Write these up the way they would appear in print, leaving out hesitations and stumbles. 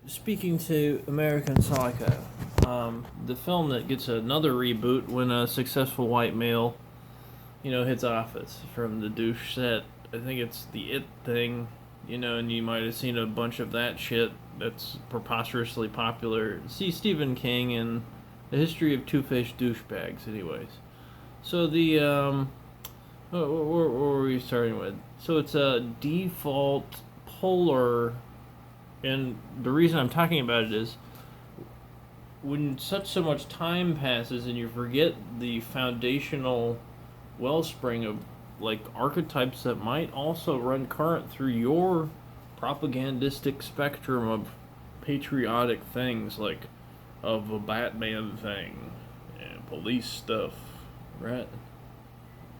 speaking to American Psycho, the film that gets another reboot when a successful white male, hits office from the douche set. I think it's the It thing, and you might have seen a bunch of that shit that's preposterously popular. See Stephen King and The History of Two-Faced Douchebags, anyways. So what were we starting with? So it's a default polar, and the reason I'm talking about it is when so much time passes and you forget the foundational wellspring of like archetypes that might also run current through your propagandistic spectrum of patriotic things, like of a Batman thing and police stuff, right?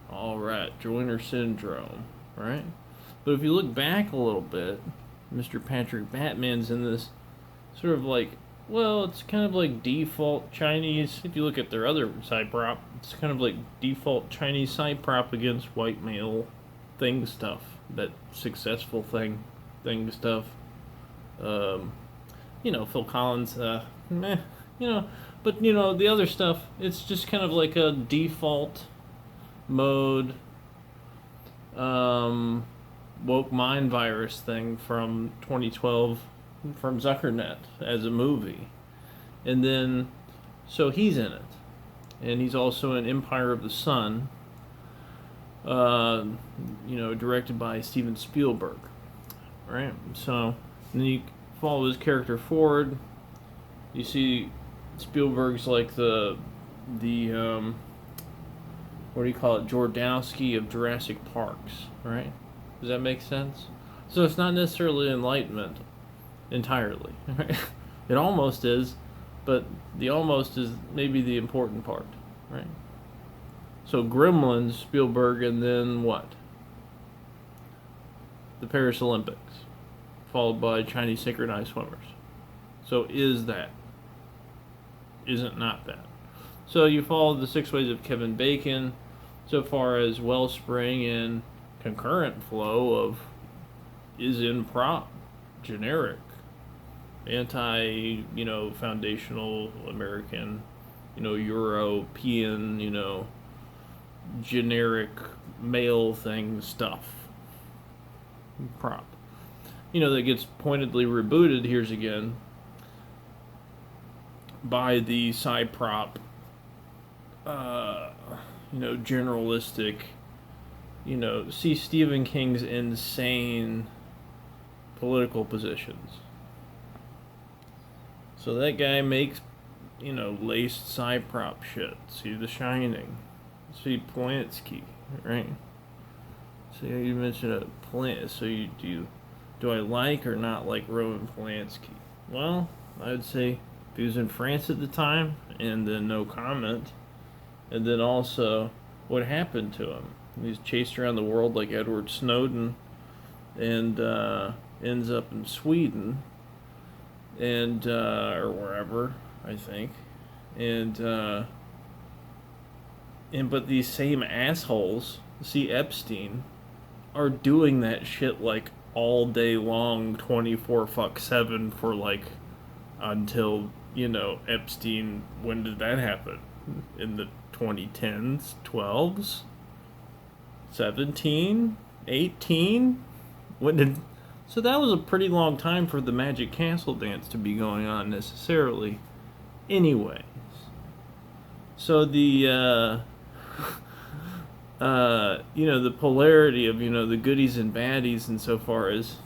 All right, Joiner syndrome, right? But if you look back a little bit, Mr. Patrick Batman's in this sort of like, well, it's kind of like default Chinese. If you look at their other Psy Prop, it's kind of like default Chinese Psy Prop against white male thing stuff. That successful thing stuff. Phil Collins, meh, but the other stuff, it's just kind of like a default mode, woke mind virus thing from 2012 from Zuckernet as a movie. And then, so he's in it. And he's also in Empire of the Sun, directed by Steven Spielberg. Right? So, and then you follow his character forward. You see Spielberg's like the what do you call it, Jordowski of Jurassic Parks, right? Does that make sense? So it's not necessarily Enlightenment entirely. Right? It almost is, but the almost is maybe the important part, right? So Gremlins, Spielberg, and then what? The Paris Olympics, followed by Chinese synchronized swimmers. So is that? Isn't not that? So you follow the 6 ways of Kevin Bacon, so far as wellspring and concurrent flow of is in prop, generic, anti, foundational American, European, generic male thing stuff. Prop. That gets pointedly rebooted, here's again, by the Psy Prop, generalistic, see Stephen King's insane political positions. So that guy makes, laced Psy Prop shit. See The Shining. See Polanski, right? So you mentioned a plant. So do I like or not like Roman Polanski? Well, I would say if he was in France at the time, and then no comment, and then also what happened to him. He's chased around the world like Edward Snowden, and ends up in Sweden, and or wherever, I think, and but these same assholes, see Epstein, are doing that shit like all day long, 24/7 for like until Epstein. When did that happen? In the 2010s, 12s, 17, 18? When did? So that was a pretty long time for the Magic Castle dance to be going on necessarily. Anyways, so the the polarity of the goodies and baddies, and so far as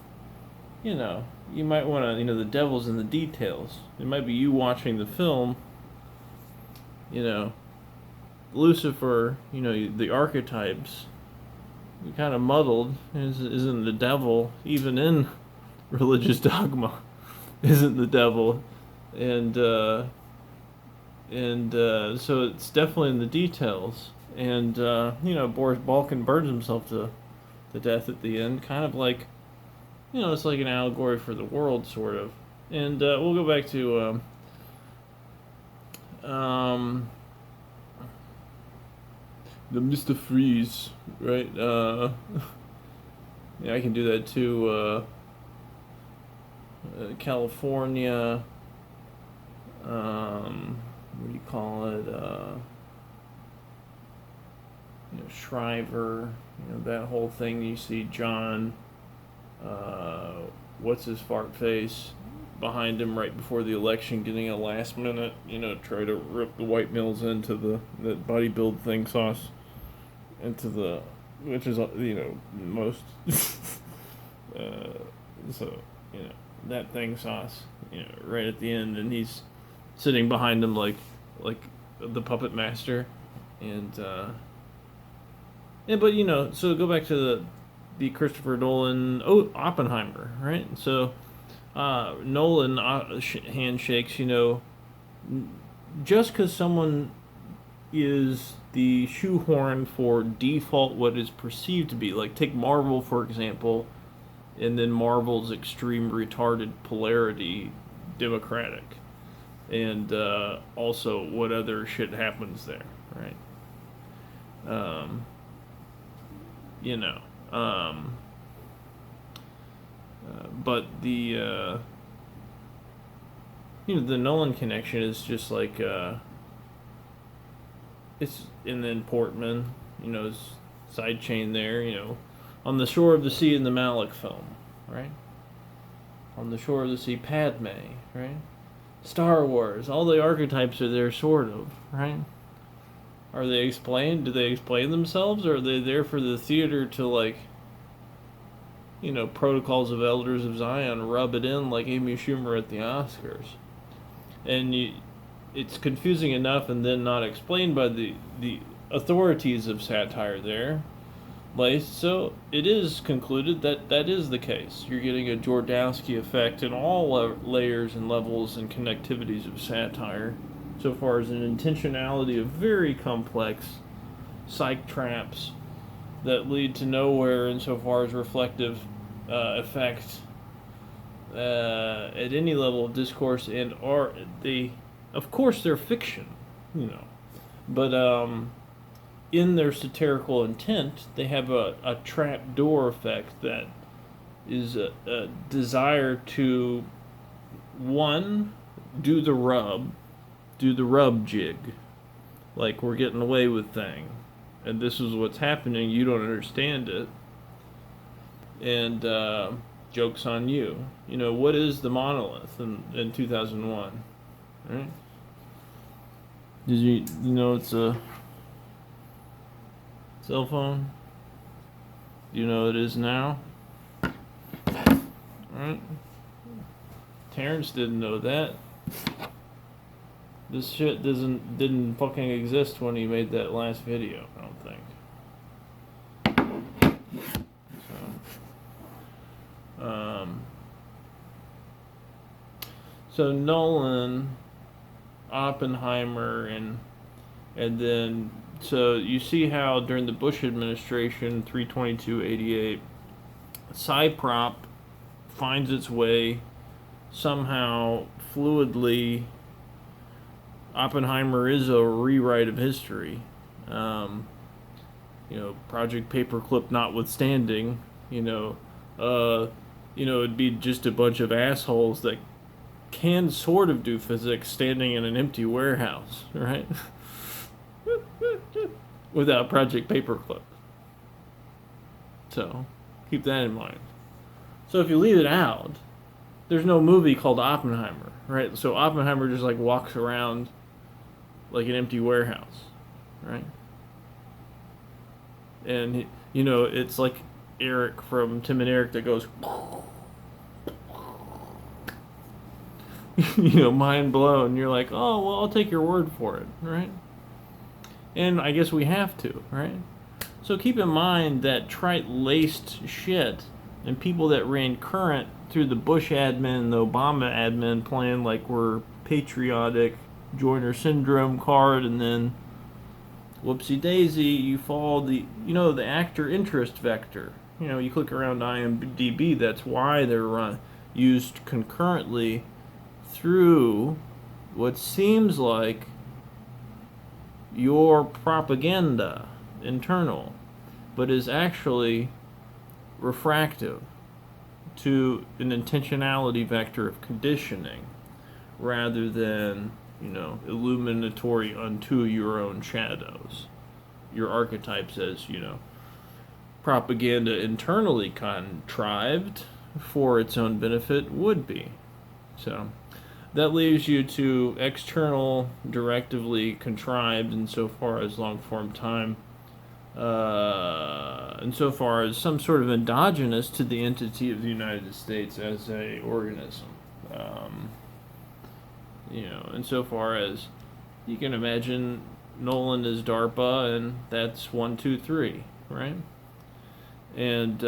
you might want to, the devil's in the details. It might be you watching the film, Lucifer, the archetypes, kind of muddled. Isn't the devil, even in religious dogma, isn't the devil, and so it's definitely in the details. And Boris Balkan burns himself to death at the end, kind of like, it's like an allegory for the world, sort of. And we'll go back to the Mr. Freeze, right? Yeah, I can do that too. California, what do you call it? Shriver, that whole thing. You see John, what's his fart face, behind him right before the election, getting a last minute, try to rip the white males into the bodybuild thing sauce, into the, which is, most, so, that thing sauce, right at the end, and he's sitting behind him like the puppet master, and, yeah, but so go back to the Christopher Nolan, Oppenheimer, right? So Nolan handshakes, just because someone is the shoehorn for default what is perceived to be, like take Marvel for example, and then Marvel's extreme retarded polarity, Democratic, and also what other shit happens there, right? But the the Nolan connection is just like it's, and then Portman, side chain there, on the shore of the sea in the Malick film, right? On the shore of the sea, Padme, right? Star Wars, all the archetypes are there, sort of, right? Are they explained? Do they explain themselves, or are they there for the theater to, Protocols of Elders of Zion, rub it in like Amy Schumer at the Oscars? And it's confusing enough and then not explained by the authorities of satire there. So it is concluded that is the case. You're getting a Jordowski effect in all layers and levels and connectivities of satire, so far as an intentionality of very complex psych traps that lead to nowhere insofar as reflective effect at any level of discourse, and of course they're fiction, but in their satirical intent they have a trap door effect that is a desire to, one, do the rub jig, like we're getting away with thing, and this is what's happening, you don't understand it, and joke's on you. What is the monolith in 2001, right? Did you know it's a cell phone? Do you know it is now? Right? Terrence didn't know that. This shit didn't fucking exist when he made that last video, I don't think. So Nolan, Oppenheimer, and then so you see how during the Bush administration, 32288, Psy Prop finds its way somehow fluidly. Oppenheimer is a rewrite of history. Project Paperclip notwithstanding, it'd be just a bunch of assholes that can sort of do physics standing in an empty warehouse, right? Without Project Paperclip. So, keep that in mind. So if you leave it out, there's no movie called Oppenheimer, right? So Oppenheimer just walks around like an empty warehouse, right? And it's like Eric from Tim and Eric that goes mind blown. You're like, oh, well, I'll take your word for it, right? And I guess we have to, right? So keep in mind that trite-laced shit and people that ran current through the Bush admin, the Obama admin playing like we're patriotic, Joiner syndrome card, and then whoopsie daisy, you follow the actor interest vector. You click around IMDb, that's why they're used concurrently through what seems like your propaganda internal, but is actually refractive to an intentionality vector of conditioning rather than, illuminatory unto your own shadows. Your archetypes as, propaganda internally contrived for its own benefit would be. So that leaves you to external, directively contrived insofar as long form time, insofar as some sort of endogenous to the entity of the United States as a organism. Insofar as you can imagine Nolan is DARPA, and that's 1, 2, 3, right? And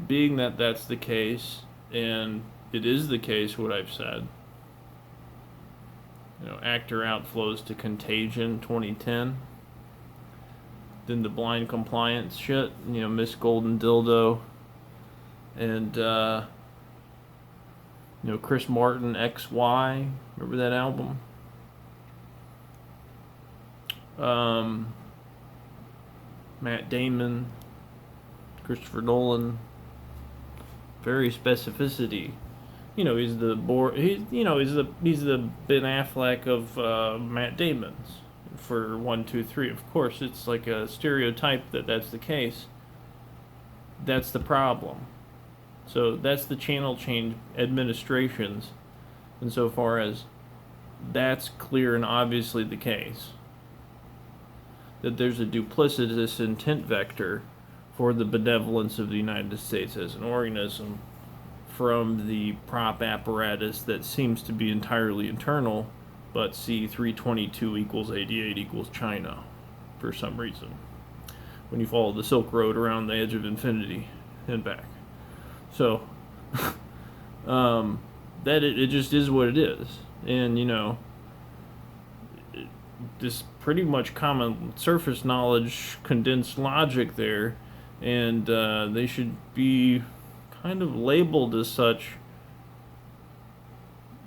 being that that's the case, and it is the case, what I've said, actor outflows to Contagion 2010, then the blind compliance shit, Miss Golden Dildo, and Chris Martin XY, remember that album? Matt Damon, Christopher Nolan, very specificity. He's the he's the Ben Affleck of Matt Damon's for 1, 2, 3. Of course, it's like a stereotype that's the case. That's the problem. So that's the channel change administrations, insofar as that's clear and obviously the case. That there's a duplicitous intent vector for the benevolence of the United States as an organism from the prop apparatus that seems to be entirely internal, but C322 equals 88 equals China for some reason. When you follow the Silk Road around the edge of infinity and back. So, that it just is what it is. And, this pretty much common surface knowledge, condensed logic there, and they should be kind of labeled as such.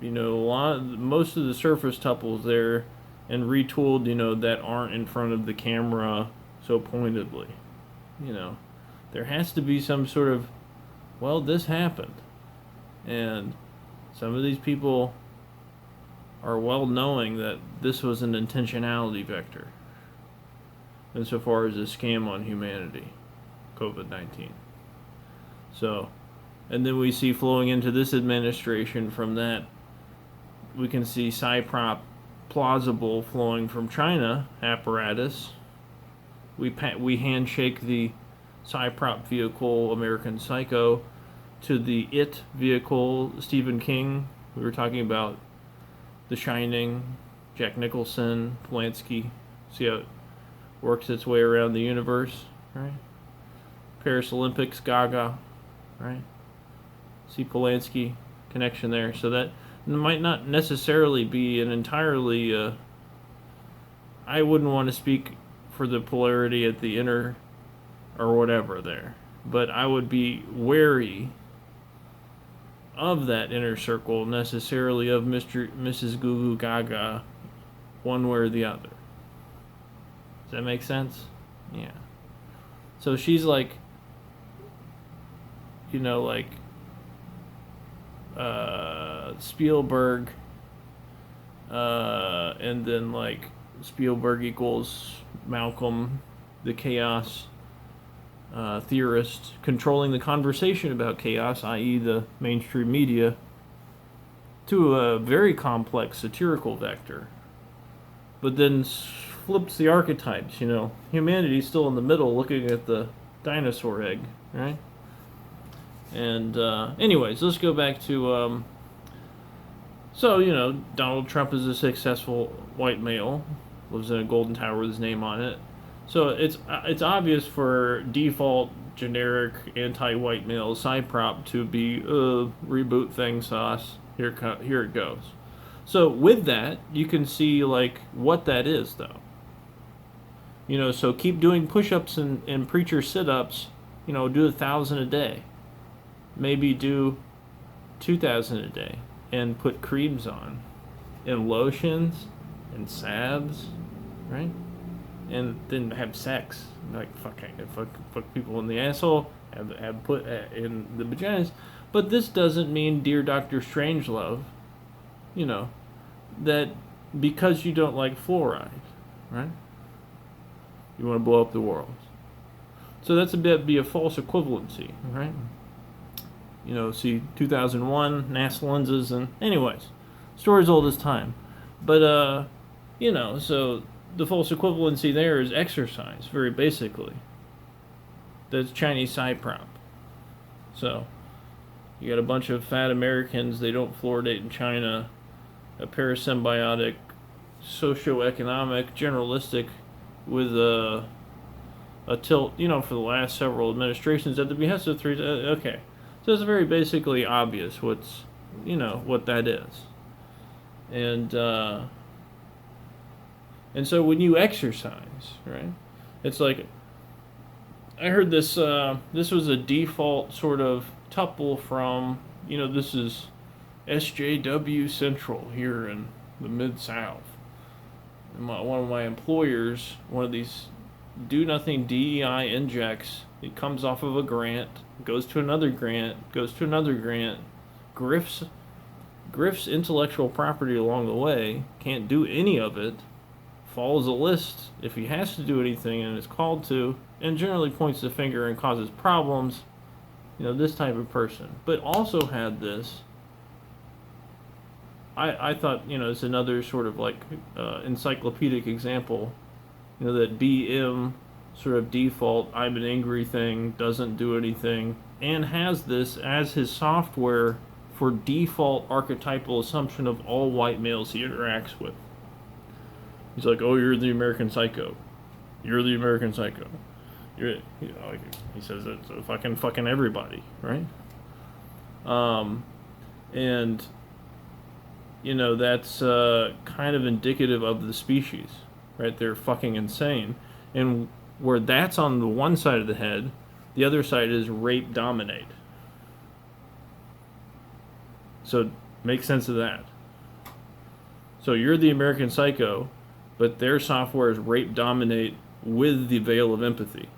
Most of the surface tuples there, and retooled, that aren't in front of the camera so pointedly. There has to be some sort of, well, this happened. And some of these people are well knowing that this was an intentionality vector insofar as a scam on humanity, COVID-19. So, and then we see flowing into this administration from that, we can see Psy Prop plausible flowing from China apparatus. We handshake the Psy Prop vehicle, American Psycho, to the It vehicle, Stephen King. We were talking about The Shining, Jack Nicholson, Polanski. See how it works its way around the universe, right? Paris Olympics, Gaga, right? See Polanski connection there. So that might not necessarily be an entirely, I wouldn't want to speak for the polarity at the inner or whatever there, but I would be wary of that inner circle necessarily of Mrs. Goo Goo Gaga one way or the other. Does that make sense? Yeah. So she's like, Spielberg, and then like Spielberg equals Malcolm, the chaos theorist, controlling the conversation about chaos, i.e. the mainstream media, to a very complex satirical vector. But then flips the archetypes, Humanity's still in the middle looking at the dinosaur egg, right? And anyways, let's go back to, Donald Trump is a successful white male, lives in a golden tower with his name on it. So it's obvious for default generic anti-white male Psy Prop to be reboot thing sauce. Here it goes. So with that, you can see like what that is though. So keep doing push-ups and preacher sit-ups. Do 1,000 a day. Maybe do 2,000 a day, and put creams on, and lotions, and salves, right? And then have sex, like fuck people in the asshole, have put in the vaginas. But this doesn't mean, dear Dr. Strangelove, you know, that because you don't like fluoride, right? You want to blow up the world. So that's be a false equivalency, right? You know, see 2001, NASA lenses, and anyways, story's old as time. But, you know, so the false equivalency there is exercise, very basically. That's Chinese Psy Prop. So, you got a bunch of fat Americans, they don't fluoridate in China, a parasymbiotic, socioeconomic, generalistic, with a tilt, you know, for the last several administrations at the behest of three. Okay, so it's very basically obvious what's, you know, what that is, and so when you exercise, right, it's like I heard this. This was a default sort of tuple from, you know, this is SJW Central here in the Mid-South. One of my employers, one of these do-nothing DEI injects, it comes off of a grant, goes to another grant, goes to another grant, grifts intellectual property along the way, can't do any of it, follows a list if he has to do anything and is called to, and generally points the finger and causes problems. You know, this type of person. But also had this, I thought, you know, it's another sort of like encyclopedic example, you know, that BM sort of default, I'm an angry thing, doesn't do anything, and has this as his software for default archetypal assumption of all white males he interacts with. He's like, oh, you're the American Psycho. You're the American Psycho. You're, you know, like he says it to fucking everybody, right? And you know, that's kind of indicative of the species, right? They're fucking insane. And where that's on the one side of the head, the other side is rape dominate. So make sense of that. So you're the American Psycho, but their software is rape dominate with the veil of empathy.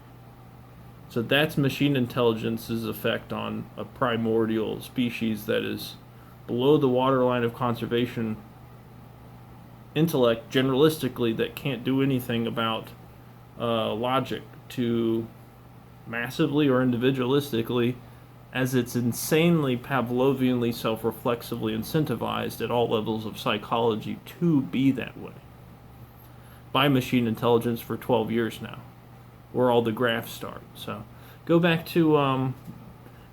So that's machine intelligence's effect on a primordial species that is below the waterline of conservation intellect, generalistically, that can't do anything about logic, to massively or individualistically, as it's insanely Pavlovianly self-reflexively incentivized at all levels of psychology to be that way by machine intelligence for 12 years now, where all the graphs start. So go back to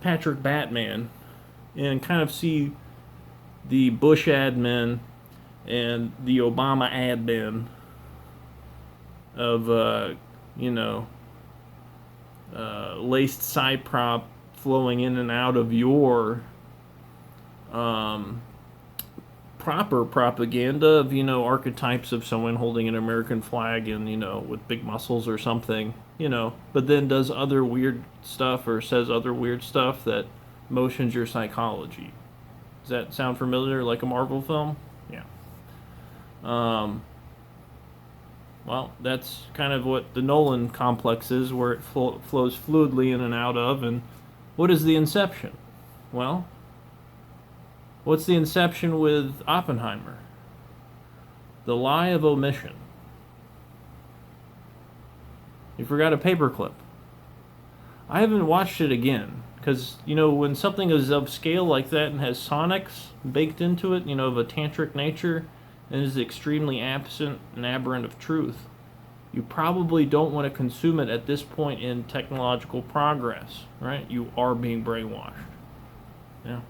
Patrick Batman and kind of see the Bush admin and the Obama admin of, you know, laced Psy Prop flowing in and out of your proper propaganda of, you know, archetypes of someone holding an American flag and, you know, with big muscles or something, you know, but then does other weird stuff or says other weird stuff that motions your psychology. Does that sound familiar, like a Marvel film? Yeah. Well, that's kind of what the Nolan complex is, where it flows fluidly in and out of. And what is the inception? Well, what's the inception with Oppenheimer? The lie of omission. You forgot a paperclip. I haven't watched it again, because, you know, when something is of scale like that and has sonics baked into it, you know, of a tantric nature, and is extremely absent and aberrant of truth, you probably don't want to consume it at this point in technological progress, right? You are being brainwashed. Yeah.